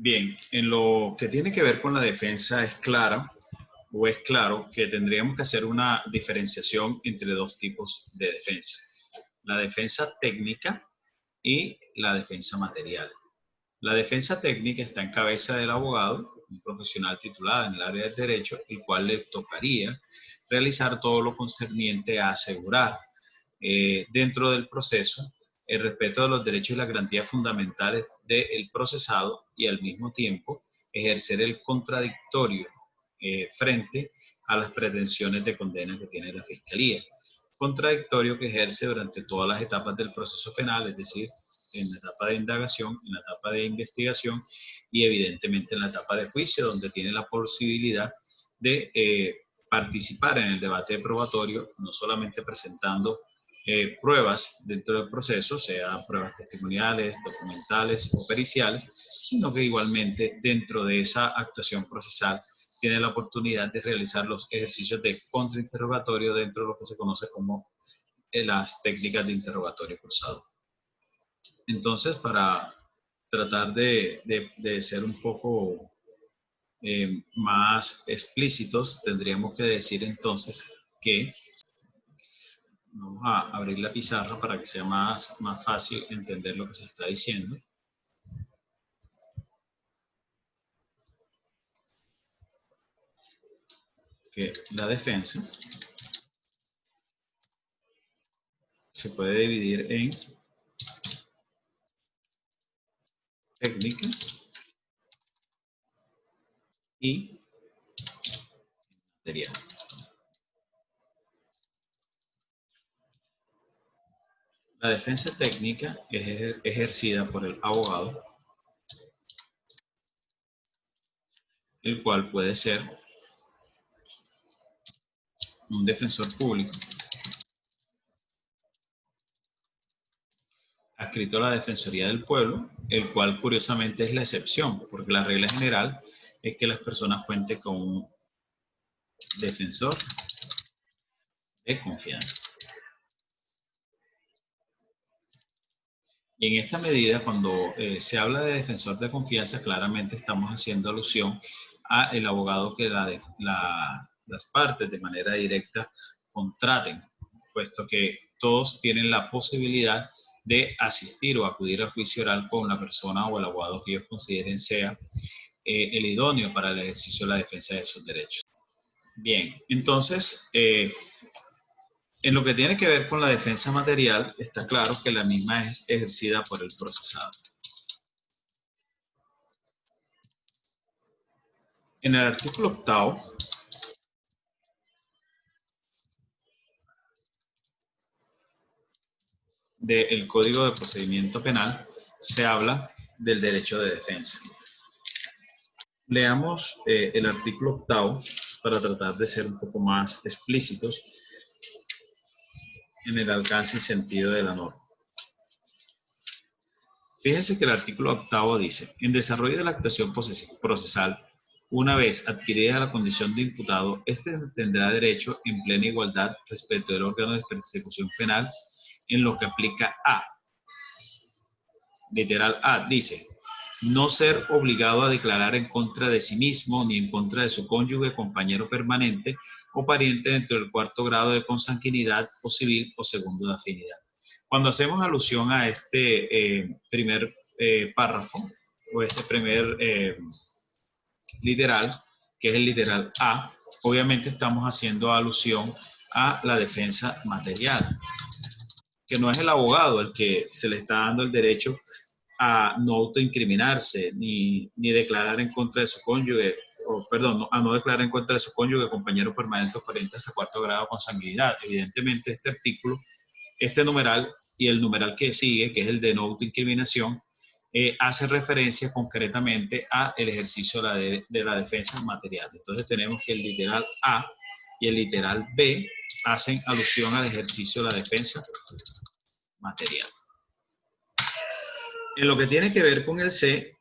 Bien, en lo que tiene que ver con la defensa es claro que tendríamos que hacer una diferenciación entre dos tipos de defensa. La defensa técnica y la defensa material. La defensa técnica está en cabeza del abogado, un profesional titulado en el área del derecho, el cual le tocaría realizar todo lo concerniente a asegurar dentro del proceso el respeto de los derechos y las garantías fundamentales del procesado y al mismo tiempo ejercer el contradictorio frente a las pretensiones de condena que tiene la Fiscalía. Contradictorio que ejerce durante todas las etapas del proceso penal, es decir, en la etapa de indagación, en la etapa de investigación y evidentemente en la etapa de juicio, donde tiene la posibilidad de participar en el debate probatorio, no solamente presentando pruebas dentro del proceso, sea pruebas testimoniales, documentales o periciales, sino que igualmente dentro de esa actuación procesal tiene la oportunidad de realizar los ejercicios de contrainterrogatorio dentro de lo que se conoce como las técnicas de interrogatorio cruzado. Entonces, para tratar de ser un poco más explícitos, tendríamos que decir entonces que vamos a abrir la pizarra para que sea más fácil entender lo que se está diciendo. Que la defensa se puede dividir en técnica y material. La defensa técnica es ejercida por el abogado, el cual puede ser un defensor público adscrito a la Defensoría del Pueblo, el cual curiosamente es la excepción, porque la regla general es que las personas cuenten con un defensor de confianza. Y en esta medida, cuando se habla de defensor de confianza, claramente estamos haciendo alusión a el abogado que las partes de manera directa contraten, puesto que todos tienen la posibilidad de asistir o acudir al juicio oral con la persona o el abogado que ellos consideren sea el idóneo para el ejercicio de la defensa de sus derechos. Bien, entonces, en lo que tiene que ver con la defensa material, está claro que la misma es ejercida por el procesado. En el artículo 8º del Código de Procedimiento Penal se habla del derecho de defensa. Leamos el artículo 8º para tratar de ser un poco más explícitos en el alcance y sentido de la norma. Fíjense que el artículo 8º dice: en desarrollo de la actuación procesal, una vez adquirida la condición de imputado, éste tendrá derecho en plena igualdad respecto del órgano de persecución penal en lo que aplica a, literal A, dice, no ser obligado a declarar en contra de sí mismo ni en contra de su cónyuge, compañero permanente o pariente dentro del 4º grado de consanguinidad o civil o segundo de afinidad. Cuando hacemos alusión a este primer párrafo o este primer literal, que es el literal A, obviamente estamos haciendo alusión a la defensa material, que no es el abogado el que se le está dando el derecho a no autoincriminarse ni declarar en contra de su cónyuge, a no declarar en contra de su cónyuge, compañero permanente o pariente hasta 4º grado de consanguinidad. Evidentemente este artículo, este numeral y el numeral que sigue, que es el de no autoincriminación, hace referencia concretamente a el ejercicio de la defensa material. Entonces tenemos que el literal A y el literal B hacen alusión al ejercicio de la defensa material. En lo que tiene que ver con el C,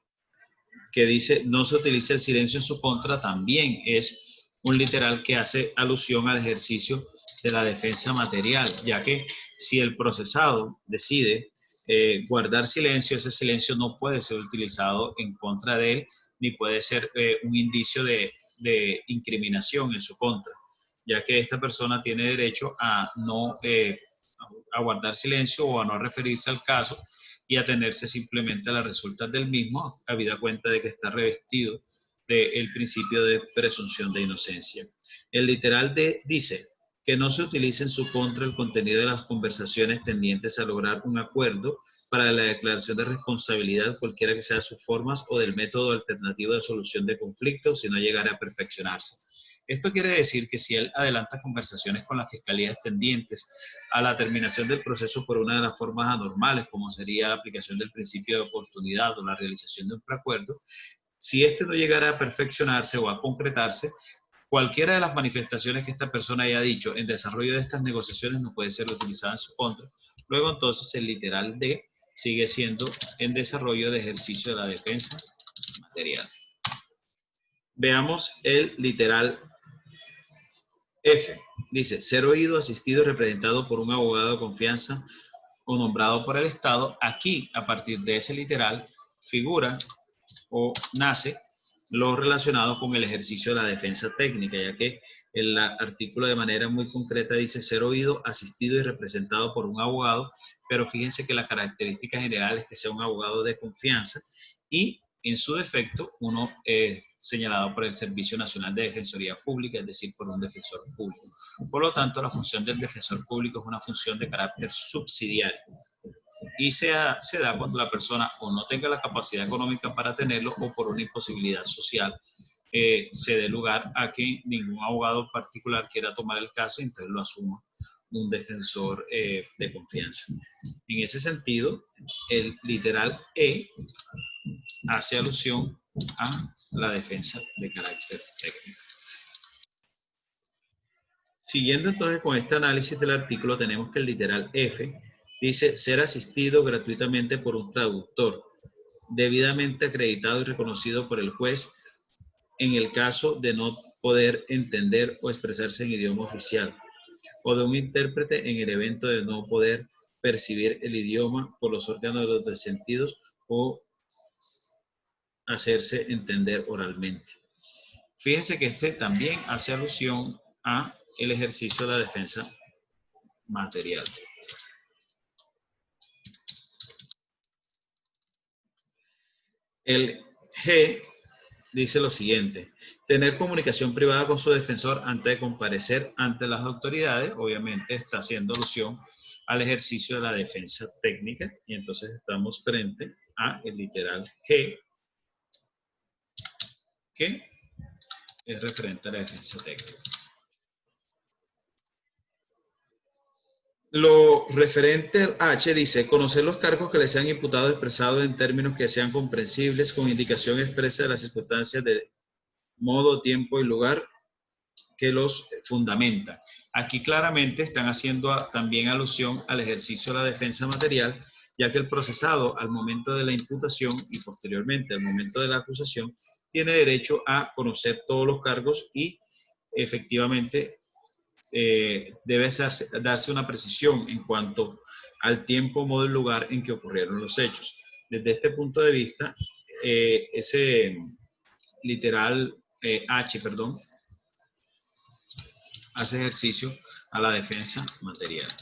que dice no se utiliza el silencio en su contra, también es un literal que hace alusión al ejercicio de la defensa material, ya que si el procesado decide guardar silencio, ese silencio no puede ser utilizado en contra de él, ni puede ser un indicio de incriminación en su contra, ya que esta persona tiene derecho a no a guardar silencio o a no referirse al caso y atenerse simplemente a las resultas del mismo, habida cuenta de que está revestido del principio de presunción de inocencia. El literal D dice que no se utilice en su contra el contenido de las conversaciones tendientes a lograr un acuerdo para la declaración de responsabilidad, cualquiera que sean sus formas, o del método alternativo de solución de conflictos, si no llegara a perfeccionarse. Esto quiere decir que si él adelanta conversaciones con las fiscalías tendientes a la terminación del proceso por una de las formas anormales, como sería la aplicación del principio de oportunidad o la realización de un preacuerdo, si este no llegara a perfeccionarse o a concretarse, cualquiera de las manifestaciones que esta persona haya dicho en desarrollo de estas negociaciones no puede ser utilizada en su contra. Luego entonces el literal D sigue siendo en desarrollo de ejercicio de la defensa material. Veamos el literal F. Dice, ser oído, asistido y representado por un abogado de confianza o nombrado por el Estado. Aquí, a partir de ese literal, figura o nace lo relacionado con el ejercicio de la defensa técnica, ya que el artículo de manera muy concreta dice ser oído, asistido y representado por un abogado, pero fíjense que la característica general es que sea un abogado de confianza y en su defecto uno es señalado por el Servicio Nacional de Defensoría Pública, es decir, por un defensor público. Por lo tanto, la función del defensor público es una función de carácter subsidiario y se da cuando la persona o no tenga la capacidad económica para tenerlo o por una imposibilidad social se dé lugar a que ningún abogado particular quiera tomar el caso y entonces lo asuma un defensor de confianza. En ese sentido, el literal E hace alusión a la defensa de carácter técnico. Siguiendo entonces con este análisis del artículo, tenemos que el literal F dice ser asistido gratuitamente por un traductor, debidamente acreditado y reconocido por el juez en el caso de no poder entender o expresarse en idioma oficial, o de un intérprete en el evento de no poder percibir el idioma por los órganos de los sentidos o hacerse entender oralmente. Fíjense que este también hace alusión a el ejercicio de la defensa material. El G dice lo siguiente: tener comunicación privada con su defensor antes de comparecer ante las autoridades. Obviamente está haciendo alusión al ejercicio de la defensa técnica y entonces estamos frente a el literal G, que es referente a la defensa técnica. Lo referente al H dice, conocer los cargos que le sean imputados expresados en términos que sean comprensibles con indicación expresa de las circunstancias de modo, tiempo y lugar que los fundamenta. Aquí claramente están haciendo también alusión al ejercicio de la defensa material, ya que el procesado al momento de la imputación y posteriormente al momento de la acusación tiene derecho a conocer todos los cargos y efectivamente debe darse una precisión en cuanto al tiempo, modo y lugar en que ocurrieron los hechos. Desde este punto de vista, ese literal H, perdón, hace ejercicio a la defensa material.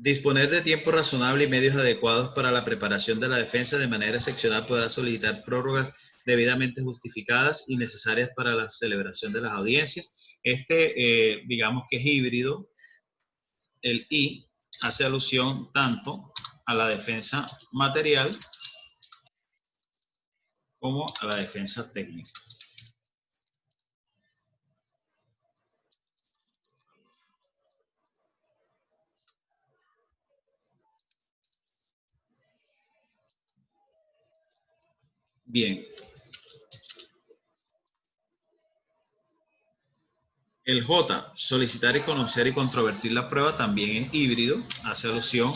Disponer de tiempo razonable y medios adecuados para la preparación de la defensa. De manera excepcional podrá solicitar prórrogas debidamente justificadas y necesarias para la celebración de las audiencias. Digamos que es híbrido. El I hace alusión tanto a la defensa material como a la defensa técnica. Bien. El J, solicitar y conocer y controvertir la prueba, también es híbrido, hace alusión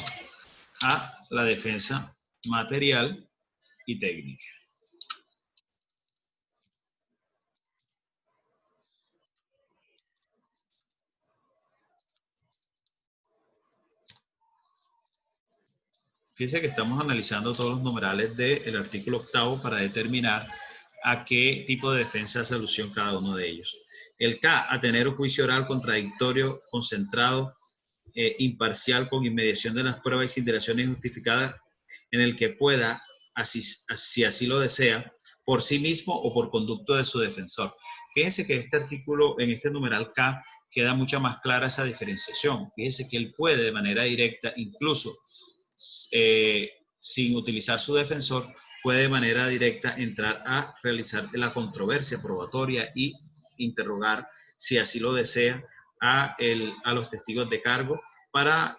a la defensa material y técnica. fíjense que estamos analizando todos los numerales del artículo octavo para determinar a qué tipo de defensa hace alusión cada uno de ellos. El K, a tener un juicio oral contradictorio, concentrado, imparcial, con inmediación de las pruebas y sin dilaciones injustificadas, en el que pueda, si así lo desea, por sí mismo o por conducto de su defensor. Fíjense que este artículo, en este numeral K, queda mucha más clara esa diferenciación. Fíjense que él puede de manera directa, incluso sin utilizar su defensor, puede de manera directa entrar a realizar la controversia probatoria y interrogar, si así lo desea, a los testigos de cargo para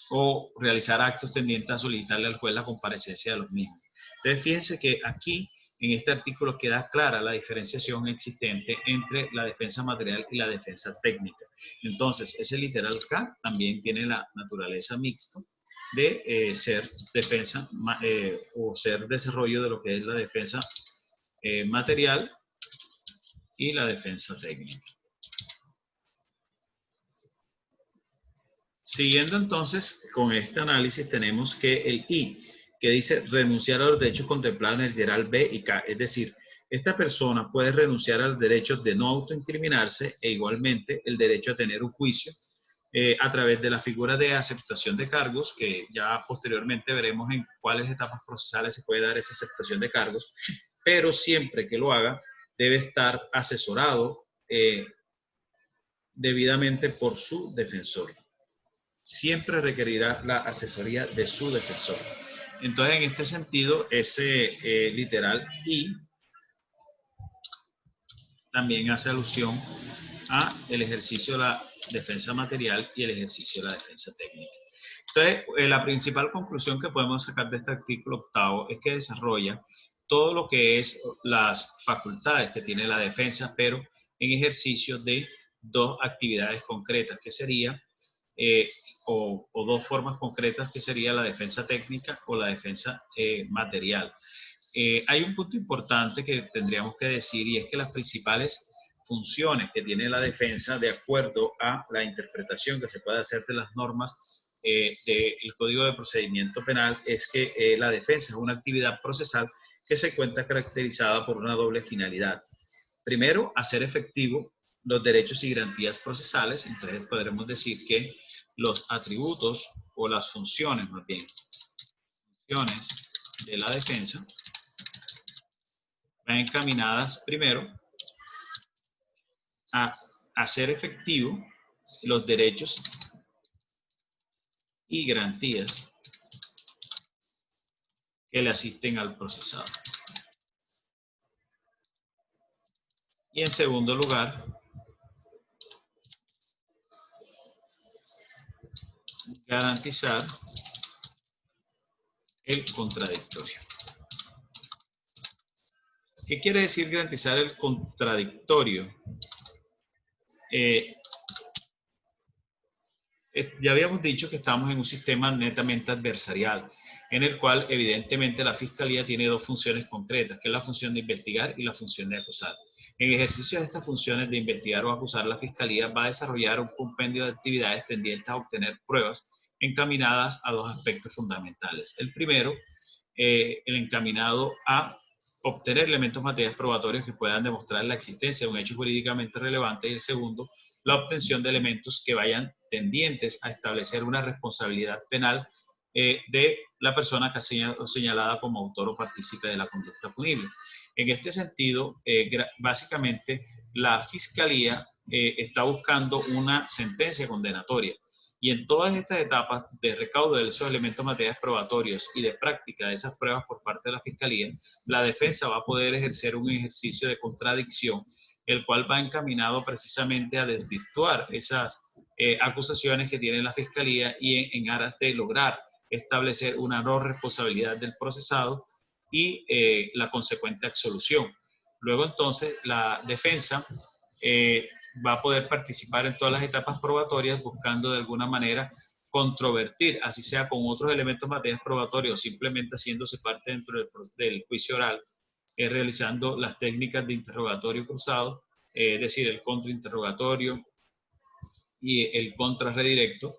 o realizar actos tendientes a solicitarle al juez la comparecencia de los mismos. Entonces, fíjense que aquí, en este artículo, queda clara la diferenciación existente entre la defensa material y la defensa técnica. Entonces, ese literal K también tiene la naturaleza mixta de ser defensa o ser desarrollo de lo que es la defensa material y la defensa técnica. Siguiendo entonces con este análisis, tenemos que el I, que dice renunciar a los derechos contemplados en el literal B y K, es decir, esta persona puede renunciar a los derechos de no autoincriminarse e igualmente el derecho a tener un juicio a través de la figura de aceptación de cargos, que ya posteriormente veremos en cuáles etapas procesales se puede dar esa aceptación de cargos, pero siempre que lo haga debe estar asesorado debidamente por su defensor. Siempre requerirá la asesoría de su defensor. Entonces, en este sentido, ese literal I también hace alusión a el ejercicio de la defensa material y el ejercicio de la defensa técnica. Entonces, la principal conclusión que podemos sacar de este artículo octavo es que desarrolla todo lo que es las facultades que tiene la defensa, pero en ejercicio de dos actividades concretas, que sería o dos formas concretas, que sería la defensa técnica o la defensa material. Hay un punto importante que tendríamos que decir, y es que las principales funciones que tiene la defensa, de acuerdo a la interpretación que se puede hacer de las normas del Código de Procedimiento Penal, es que la defensa es una actividad procesal que se encuentra caracterizada por una doble finalidad. Primero, hacer efectivo los derechos y garantías procesales. Entonces podremos decir que los atributos o las funciones, más bien, funciones de la defensa van encaminadas primero a hacer efectivo los derechos y garantías que le asisten al procesado. Y en segundo lugar, garantizar el contradictorio. ¿Qué quiere decir garantizar el contradictorio? Ya habíamos dicho que estamos en un sistema netamente adversarial, en el cual evidentemente la Fiscalía tiene dos funciones concretas, que es la función de investigar y la función de acusar. En ejercicio de estas funciones de investigar o acusar, la Fiscalía va a desarrollar un compendio de actividades tendientes a obtener pruebas encaminadas a dos aspectos fundamentales. El primero, el encaminado a obtener elementos materiales probatorios que puedan demostrar la existencia de un hecho jurídicamente relevante, y el segundo, la obtención de elementos que vayan tendientes a establecer una responsabilidad penal de la persona que ha sido señalada como autor o partícipe de la conducta punible. En este sentido, básicamente, la Fiscalía está buscando una sentencia condenatoria. Y en todas estas etapas de recaudo de esos elementos materiales probatorios y de práctica de esas pruebas por parte de la Fiscalía, la defensa va a poder ejercer un ejercicio de contradicción, el cual va encaminado precisamente a desvirtuar esas acusaciones que tiene la Fiscalía y en aras de lograr establecer una no responsabilidad del procesado y la consecuente absolución. Luego entonces la defensa va a poder participar en todas las etapas probatorias buscando de alguna manera controvertir, así sea con otros elementos materiales probatorios, simplemente haciéndose parte dentro del juicio oral, realizando las técnicas de interrogatorio cruzado, es decir, el contrainterrogatorio y el contrarredirecto,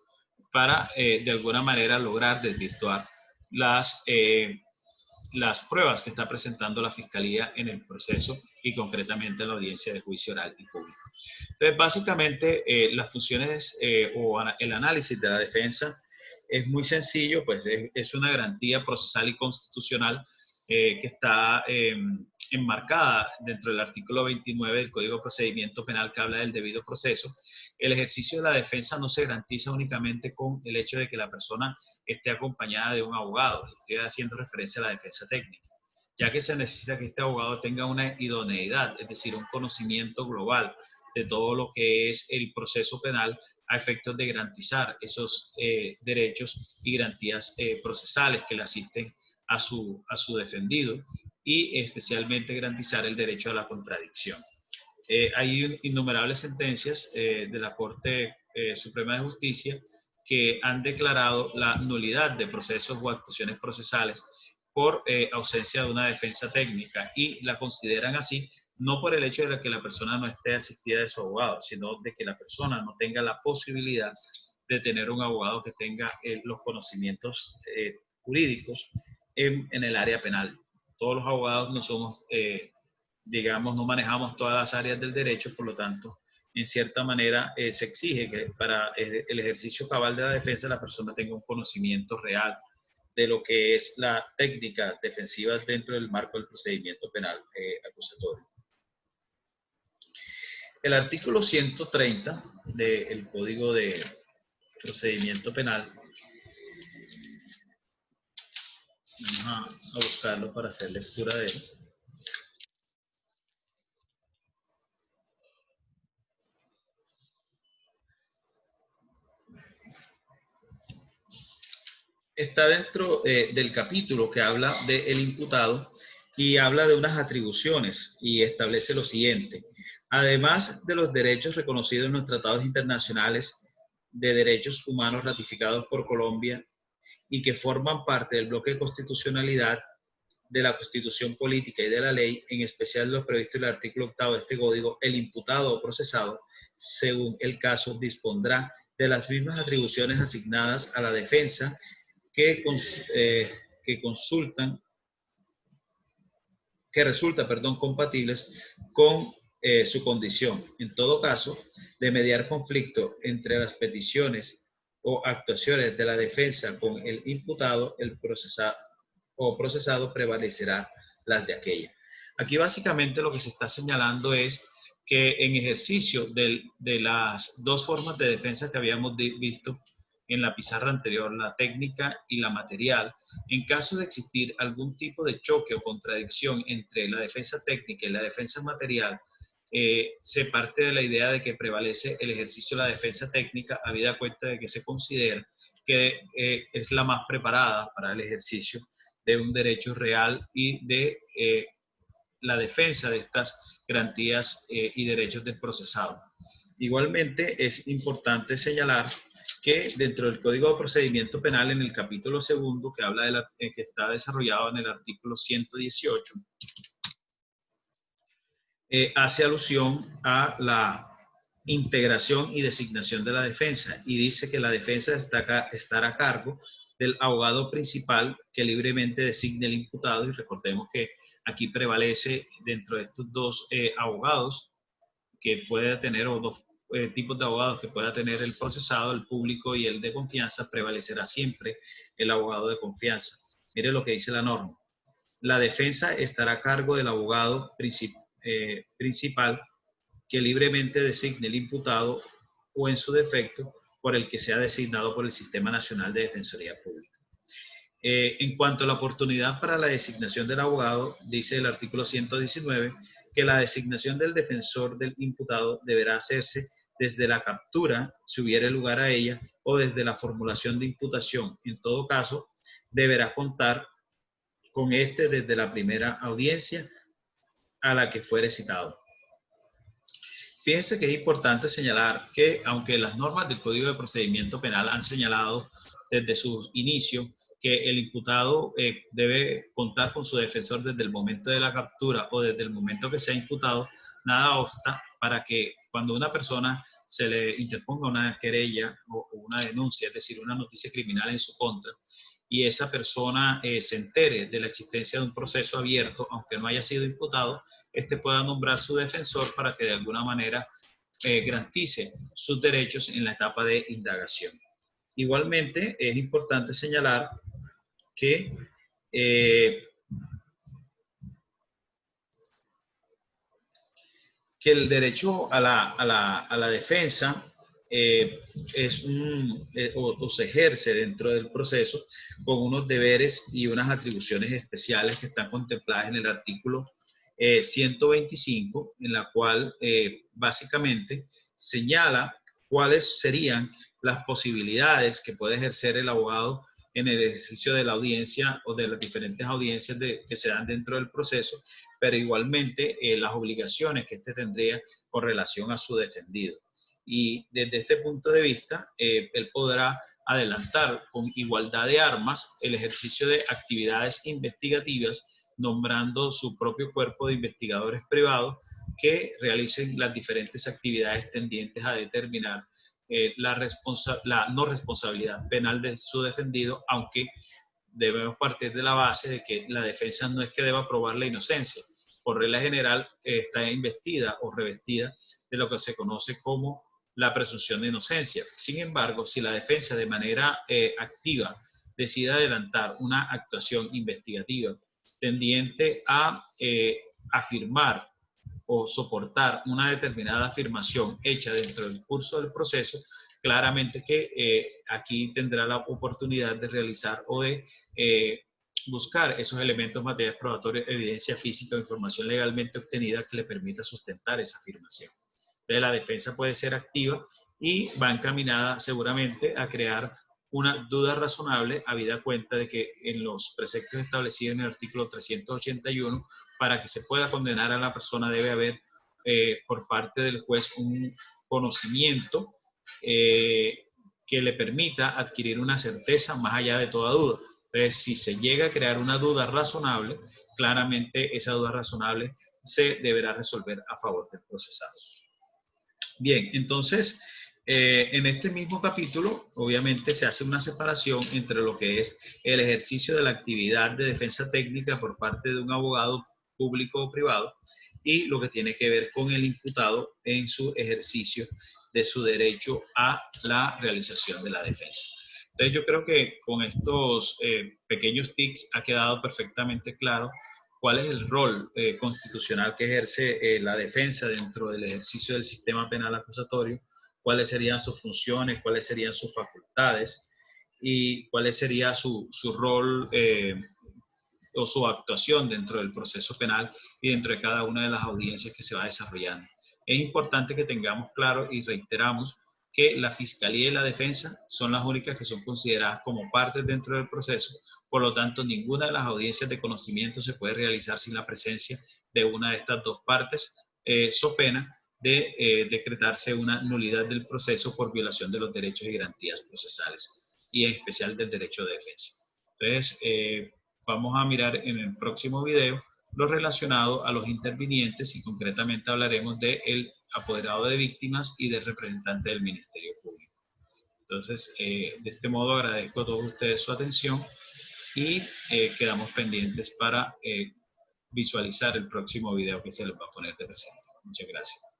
para de alguna manera lograr desvirtuar las pruebas que está presentando la Fiscalía en el proceso y concretamente en la audiencia de juicio oral y público. Entonces, básicamente, las funciones o el análisis de la defensa es muy sencillo, pues es una garantía procesal y constitucional que está enmarcada dentro del artículo 29 del Código de Procedimiento Penal que habla del debido proceso. El ejercicio de la defensa no se garantiza únicamente con el hecho de que la persona esté acompañada de un abogado. Estoy haciendo referencia a la defensa técnica, ya que se necesita que este abogado tenga una idoneidad, es decir, un conocimiento global de todo lo que es el proceso penal a efectos de garantizar esos derechos y garantías procesales que le asisten a su defendido y especialmente garantizar el derecho a la contradicción. Hay innumerables sentencias de la Corte Suprema de Justicia que han declarado la nulidad de procesos o actuaciones procesales por ausencia de una defensa técnica y la consideran así no por el hecho de que la persona no esté asistida de su abogado, sino de que la persona no tenga la posibilidad de tener un abogado que tenga los conocimientos jurídicos en el área penal. Todos los abogados no somos, digamos, no manejamos todas las áreas del derecho, por lo tanto, en cierta manera se exige que para el ejercicio cabal de la defensa la persona tenga un conocimiento real de lo que es la técnica defensiva dentro del marco del procedimiento penal acusatorio. El artículo 130 del Código de Procedimiento Penal, vamos a buscarlo para hacer lectura de él. Está dentro del capítulo que habla del imputado y habla de unas atribuciones y establece lo siguiente. Además de los derechos reconocidos en los tratados internacionales de derechos humanos ratificados por Colombia y que forman parte del bloque de constitucionalidad de la Constitución Política y de la ley, en especial los previstos en el artículo 8 de este código, el imputado o procesado, según el caso, dispondrá de las mismas atribuciones asignadas a la defensa que resultan compatibles con su condición. En todo caso, de mediar conflicto entre las peticiones o actuaciones de la defensa con el imputado, el procesado prevalecerá las de aquella. Aquí básicamente lo que se está señalando es que en ejercicio de las dos formas de defensa que habíamos visto en la pizarra anterior, la técnica y la material, en caso de existir algún tipo de choque o contradicción entre la defensa técnica y la defensa material, se parte de la idea de que prevalece el ejercicio de la defensa técnica, habida cuenta de que se considera que es la más preparada para el ejercicio de un derecho real y de la defensa de estas garantías y derechos del procesado. Igualmente, es importante señalar que dentro del Código de Procedimiento Penal, en el capítulo segundo, que habla de que está desarrollado en el artículo 118, hace alusión a la integración y designación de la defensa y dice que la defensa estará a cargo del abogado principal que libremente designe el imputado, y recordemos que aquí prevalece dentro de estos dos abogados que puede tener, o dos tipos de abogados que pueda tener el procesado, el público y el de confianza, prevalecerá siempre el abogado de confianza. Mire lo que dice la norma. La defensa estará a cargo del abogado principal que libremente designe el imputado o en su defecto por el que sea designado por el Sistema Nacional de Defensoría Pública. En cuanto a la oportunidad para la designación del abogado, dice el artículo 119 que la designación del defensor del imputado deberá hacerse desde la captura, si hubiere lugar a ella, o desde la formulación de imputación. En todo caso, deberá contar con este desde la primera audiencia a la que fuere citado. Fíjense que es importante señalar que, aunque las normas del Código de Procedimiento Penal han señalado desde su inicio que el imputado debe contar con su defensor desde el momento de la captura o desde el momento que sea imputado, nada obsta para que cuando una persona se le interponga una querella o una denuncia, es decir, una noticia criminal en su contra, y esa persona se entere de la existencia de un proceso abierto, aunque no haya sido imputado, pueda nombrar su defensor para que de alguna manera garantice sus derechos en la etapa de indagación. Igualmente, es importante señalar que el derecho a la defensa o se ejerce dentro del proceso con unos deberes y unas atribuciones especiales que están contempladas en el artículo 125, en la cual básicamente señala cuáles serían las posibilidades que puede ejercer el abogado en el ejercicio de la audiencia o de las diferentes audiencias que se dan dentro del proceso, pero igualmente las obligaciones que tendría con relación a su defendido. Y desde este punto de vista, él podrá adelantar con igualdad de armas el ejercicio de actividades investigativas, nombrando su propio cuerpo de investigadores privados que realicen las diferentes actividades tendientes a determinar la no responsabilidad penal de su defendido, aunque debemos partir de la base de que la defensa no es que deba probar la inocencia. Por regla general, está investida o revestida de lo que se conoce como la presunción de inocencia. Sin embargo, si la defensa de manera activa decide adelantar una actuación investigativa tendiente a afirmar o soportar una determinada afirmación hecha dentro del curso del proceso, claramente que aquí tendrá la oportunidad de realizar o de buscar esos elementos materiales probatorios, evidencia física o información legalmente obtenida que le permita sustentar esa afirmación. Entonces, la defensa puede ser activa y va encaminada seguramente a crear una duda razonable, habida cuenta de que en los preceptos establecidos en el artículo 381, para que se pueda condenar a la persona debe haber por parte del juez un conocimiento que le permita adquirir una certeza más allá de toda duda. Entonces, si se llega a crear una duda razonable, claramente esa duda razonable se deberá resolver a favor del procesado. Bien, entonces, en este mismo capítulo, obviamente se hace una separación entre lo que es el ejercicio de la actividad de defensa técnica por parte de un abogado público o privado y lo que tiene que ver con el imputado en su ejercicio de su derecho a la realización de la defensa. Entonces, yo creo que con estos pequeños tics ha quedado perfectamente claro cuál es el rol constitucional que ejerce la defensa dentro del ejercicio del sistema penal acusatorio, cuáles serían sus funciones, cuáles serían sus facultades y cuál sería su rol o su actuación dentro del proceso penal y dentro de cada una de las audiencias que se va desarrollando. Es importante que tengamos claro y reiteramos que la Fiscalía y la Defensa son las únicas que son consideradas como partes dentro del proceso. Por lo tanto, ninguna de las audiencias de conocimiento se puede realizar sin la presencia de una de estas dos partes, so pena de decretarse una nulidad del proceso por violación de los derechos y garantías procesales, y en especial del derecho de defensa. Entonces, vamos a mirar en el próximo video lo relacionado a los intervinientes y concretamente hablaremos del apoderado de víctimas y del representante del Ministerio Público. Entonces, de este modo agradezco a todos ustedes su atención y quedamos pendientes para visualizar el próximo video que se les va a poner de presente. Muchas gracias.